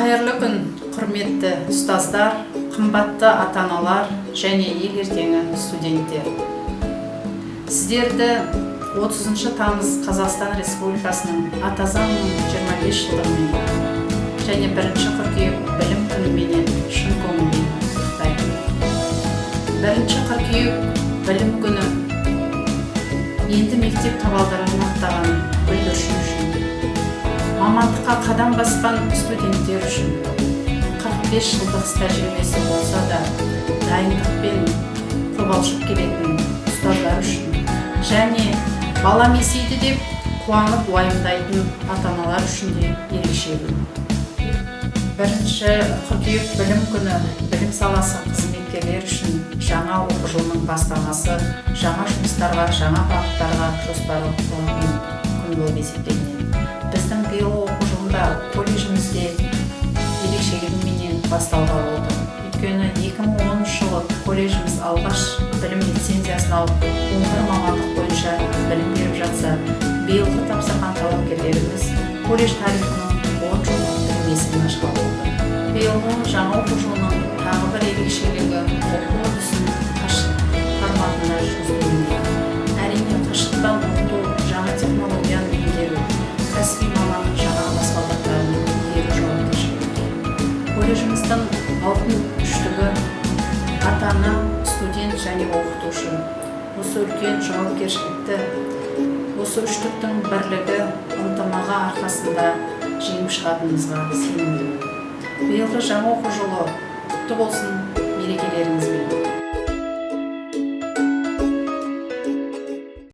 Қайырлы күн, құрметті ұстаздар, қымбатты ата-аналар және ел ертеңі студенттер. Сіздерді 30 тамыз Қазақстан Республикасының ата заңының 25 жылдығымен және 1 қыркүйек білім күніменен шын көңілден құттықтаймын. 1 қыркүйек білім күні енді мектеп табалдырығын аттаған бүлдіршін үшін, мамандыққа қадам басқан студенттер үшін, 45 жылдық тәжірибесі болса да дайындықпен қобалжып келетін ұстаздар үшін және балам есейді деп қуанып уайымдайтын ата-аналар үшін де ерекше күн. 1 қыркүйек білім күні білім саласы қызметкерлер үшін жаңа оқу жылының бастамасы, жаңа жұмыстарға, жаңа бағыттарға жоспары қойылатын күн болып есептелінеді. Біздің биылғы оқу жылында колледжімізде ерекшелігіменен басталғалы отыр. Өйткені 2010 жылы колледжіміз алғаш білім лицензиясын алып, 11 мамандық бойынша білім беріп жатса, биылғы тапсырған талапкерлеріміз колледж тарихының 10 жылдық білім есігін ашқан болды. Биылғы жаңа оқу жылының тағы бір ерекшелігі оқу үрдісін қашықтық форматында жүргізілуде. Әрине, қашықтан оқыту, жаңа технологияны меңгеру, кәсіби маманның жаңа баспалдақтарын игеру жауапкершілігі. Колледжіміздің алтын үштігі ата-ана, студент және оқытушы. Осы үлкен жауапкершілікті, осы үштіктің бірлігі, ынтымағы арқасында жеңіп шығатынымызға сенімдімін. Биылғы жаңа оқу жылы құтты болсын, мерекелеріңізбен.